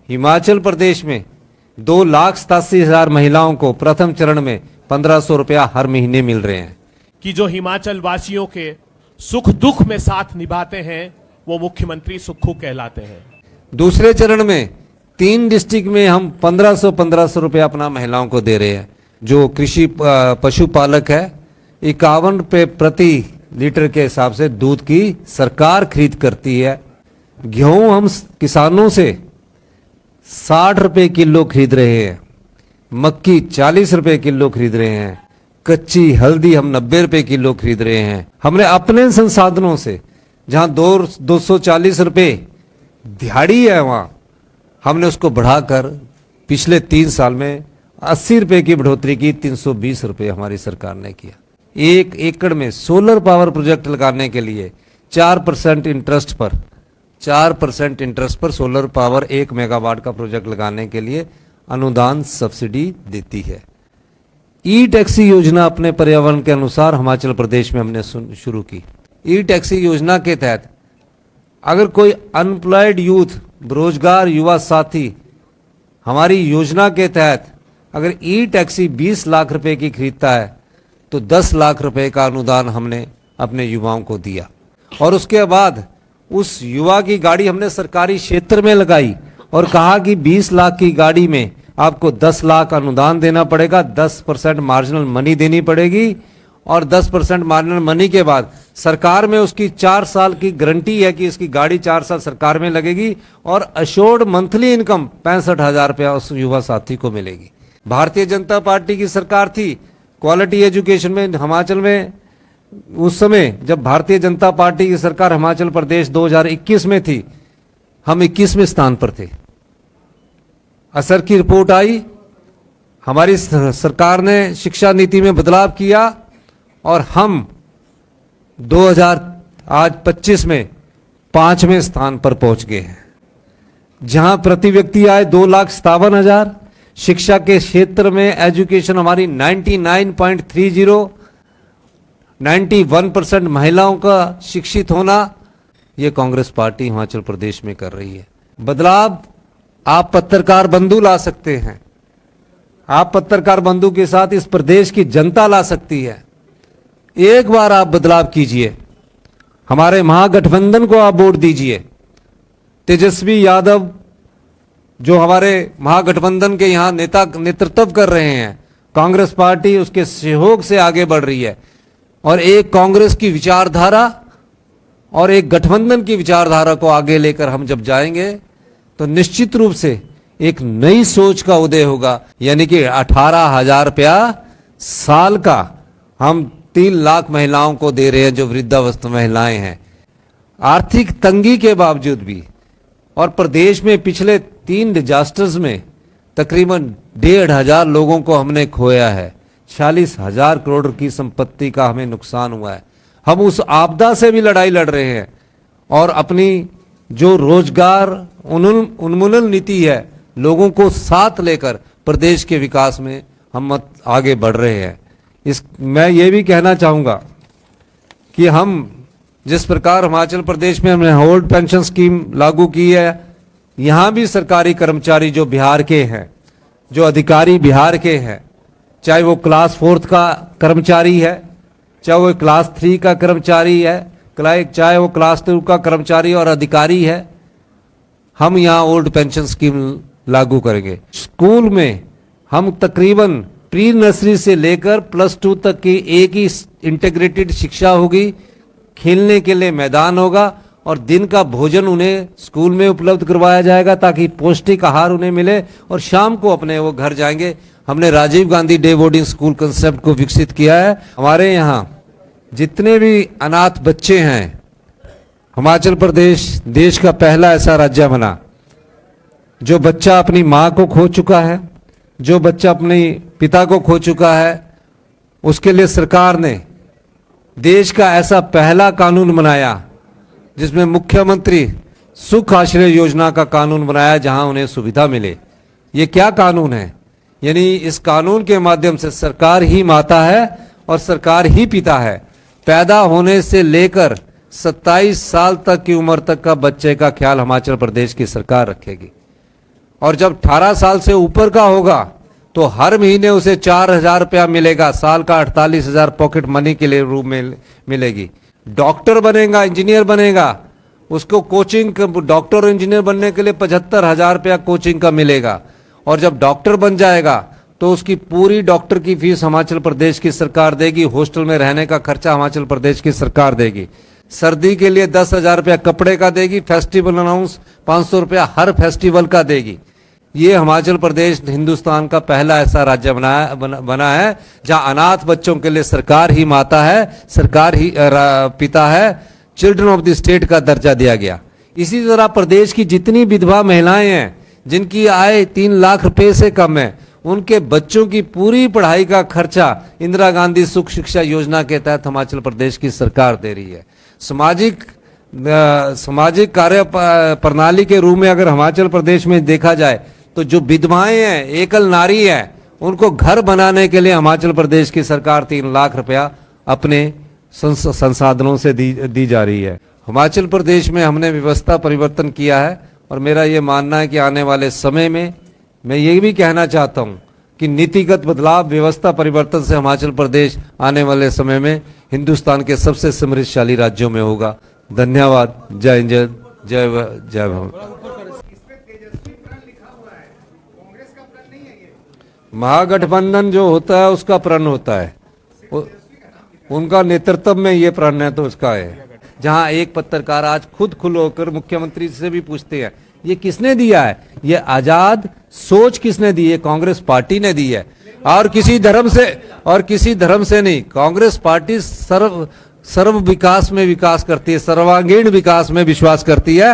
हिमाचल प्रदेश में 2,87,000 महिलाओं को प्रथम चरण में 1,500 रुपया हर महीने मिल रहे हैं। कि जो हिमाचल वासियों के सुख दुख में साथ निभाते हैं वो मुख्यमंत्री सुक्खू कहलाते हैं। दूसरे चरण में 3 डिस्ट्रिक्ट में हम 1,500 रुपया अपना महिलाओं को दे रहे हैं। जो कृषि पशुपालक है 51 रुपये प्रति लीटर के हिसाब से दूध की सरकार खरीद करती है। गेहूं हम किसानों से 60 रुपये किलो खरीद रहे हैं, मक्की 40 रुपये किलो खरीद रहे हैं, कच्ची हल्दी हम 90 रुपये किलो खरीद रहे हैं। हमने अपने संसाधनों से जहां 240 रुपये दिहाड़ी है वहां हमने उसको बढ़ाकर पिछले 3 साल में 80 रुपये की बढ़ोतरी की। 320 रुपये हमारी सरकार ने किया। 1 एकड़ में सोलर पावर प्रोजेक्ट लगाने के लिए 4% इंटरेस्ट पर सोलर पावर 1 मेगावाट का प्रोजेक्ट लगाने के लिए अनुदान सब्सिडी देती है। ई टैक्सी योजना अपने पर्यावरण के अनुसार हिमाचल प्रदेश में हमने शुरू की। ई टैक्सी योजना के तहत अगर कोई अनएम्प्लॉयड यूथ बेरोजगार युवा साथी हमारी योजना के तहत अगर ई टैक्सी 20 लाख रुपए की खरीदता है तो 10 लाख रुपए का अनुदान हमने अपने युवाओं को दिया। और उसके बाद उस युवा की गाड़ी हमने सरकारी क्षेत्र में लगाई और कहा कि 20 लाख की गाड़ी में आपको 10 लाख अनुदान देना पड़ेगा, 10% मार्जिनल मनी देनी पड़ेगी और 10% मार्जिनल मनी के बाद सरकार में उसकी 4 साल की गारंटी है कि इसकी गाड़ी 4 साल सरकार में लगेगी और अश्योर्ड मंथली इनकम 65,000 रुपया उस युवा साथी को मिलेगी। भारतीय जनता पार्टी की सरकार थी क्वालिटी एजुकेशन में हिमाचल में। उस समय जब भारतीय जनता पार्टी की सरकार हिमाचल प्रदेश 2021 में थी, हम 21वें स्थान पर थे। असर की रिपोर्ट आई, हमारी सरकार ने शिक्षा नीति में बदलाव किया और हम 2025 में 5वें स्थान पर पहुंच गए हैं, जहां प्रति व्यक्ति आय 2,57,000। शिक्षा के क्षेत्र में एजुकेशन हमारी 99.30, 91% महिलाओं का शिक्षित होना, ये कांग्रेस पार्टी हिमाचल प्रदेश में कर रही है। बदलाव आप पत्रकार बंधु ला सकते हैं, आप पत्रकार बंधु के साथ इस प्रदेश की जनता ला सकती है। एक बार आप बदलाव कीजिए, हमारे महागठबंधन को आप वोट दीजिए। तेजस्वी यादव जो हमारे महागठबंधन के यहां नेतृत्व कर रहे हैं, कांग्रेस पार्टी उसके सहयोग से आगे बढ़ रही है और एक कांग्रेस की विचारधारा और एक गठबंधन की विचारधारा को आगे लेकर हम जब जाएंगे तो निश्चित रूप से एक नई सोच का उदय होगा। यानी कि 18,000 रुपया साल का हम 3 लाख महिलाओं को दे रहे हैं जो वृद्धावस्था महिलाएं हैं। आर्थिक तंगी के बावजूद भी और प्रदेश में पिछले 3 डिजास्टर्स में तकरीबन 1,500 लोगों को हमने खोया है, 46,000 करोड़ की संपत्ति का हमें नुकसान हुआ है। हम उस आपदा से भी लड़ाई लड़ रहे हैं और अपनी जो रोजगार उन्मूलन नीति है, लोगों को साथ लेकर प्रदेश के विकास में हम आगे बढ़ रहे हैं। मैं ये भी कहना चाहूँगा कि हम जिस प्रकार हिमाचल प्रदेश में हमने ओल्ड पेंशन स्कीम लागू की है, यहाँ भी सरकारी कर्मचारी जो बिहार के हैं, जो अधिकारी बिहार के हैं, चाहे वो क्लास 4 का कर्मचारी है, चाहे वो क्लास 3 का कर्मचारी है, चाहे वो क्लास 2 का कर्मचारी और अधिकारी है, हम यहाँ ओल्ड पेंशन स्कीम लागू करेंगे। स्कूल में हम तकरीबन प्री नर्सरी से लेकर +2 तक की एक ही इंटीग्रेटेड शिक्षा होगी। खेलने के लिए मैदान होगा और दिन का भोजन उन्हें स्कूल में उपलब्ध करवाया जाएगा ताकि पौष्टिक आहार उन्हें मिले और शाम को अपने वो घर जाएंगे। हमने Rajiv Gandhi day boarding school concept को विकसित किया है। हमारे यहाँ जितने भी अनाथ बच्चे हैं, हिमाचल प्रदेश देश का पहला ऐसा राज्य बना जो बच्चा अपनी माँ को खो चुका है, जो बच्चा अपने पिता को खो चुका है, उसके लिए सरकार ने देश का ऐसा पहला कानून बनाया जिसमें मुख्यमंत्री सुख आश्रय योजना का कानून बनाया, जहां उन्हें सुविधा मिले। ये क्या कानून है? यानी इस कानून के माध्यम से सरकार ही माता है और सरकार ही पिता है। पैदा होने से लेकर 27 साल तक की उम्र तक का बच्चे का ख्याल हिमाचल प्रदेश की सरकार रखेगी और जब 18 साल से ऊपर का होगा तो हर महीने उसे 4,000 रुपया मिलेगा, साल का 48,000 पॉकेट मनी के लिए रूप में मिलेगी। डॉक्टर बनेगा, इंजीनियर बनेगा, उसको कोचिंग, डॉक्टर और इंजीनियर बनने के लिए 75,000 रुपया कोचिंग का मिलेगा। और जब डॉक्टर बन जाएगा तो उसकी पूरी डॉक्टर की फीस हिमाचल प्रदेश की सरकार देगी। हॉस्टल में रहने का खर्चा हिमाचल प्रदेश की सरकार देगी। सर्दी के लिए 10,000 रुपया कपड़े का देगी। फेस्टिवल अनाउंस 500 रुपया हर फेस्टिवल का देगी। ये हिमाचल प्रदेश हिंदुस्तान का पहला ऐसा राज्य बना है जहां अनाथ बच्चों के लिए सरकार ही माता है, सरकार ही पिता है, चिल्ड्रन ऑफ द स्टेट का दर्जा दिया गया। इसी तरह प्रदेश की जितनी विधवा महिलाएं हैं जिनकी आय 3 लाख रुपए से कम है, उनके बच्चों की पूरी पढ़ाई का खर्चा इंदिरा गांधी सुख शिक्षा योजना के तहत हिमाचल प्रदेश की सरकार दे रही है। सामाजिक कार्य प्रणाली के रूप में अगर हिमाचल प्रदेश में देखा जाए तो जो विधवाएं हैं, एकल नारी हैं, उनको घर बनाने के लिए हिमाचल प्रदेश की सरकार 3 लाख रुपया अपने संसाधनों से दी जा रही है। हिमाचल प्रदेश में हमने व्यवस्था परिवर्तन किया है और मेरा ये मानना है कि आने वाले समय में मैं ये भी कहना चाहता हूँ कि नीतिगत बदलाव, व्यवस्था परिवर्तन से हिमाचल प्रदेश आने वाले समय में हिंदुस्तान के सबसे समृद्धशाली राज्यों में होगा। धन्यवाद। जय हिंद, जय भारत। महागठबंधन जो होता है उसका प्रण होता है, उनका नेतृत्व में ये प्रण है तो उसका है। जहां एक पत्रकार आज खुद खुल होकर मुख्यमंत्री से भी पूछते हैं ये किसने दिया है, ये आजाद सोच किसने दी है? कांग्रेस पार्टी ने दी है और किसी धर्म से नहीं। कांग्रेस पार्टी सर्व विकास में विकास करती है, सर्वांगीण विकास में विश्वास करती है।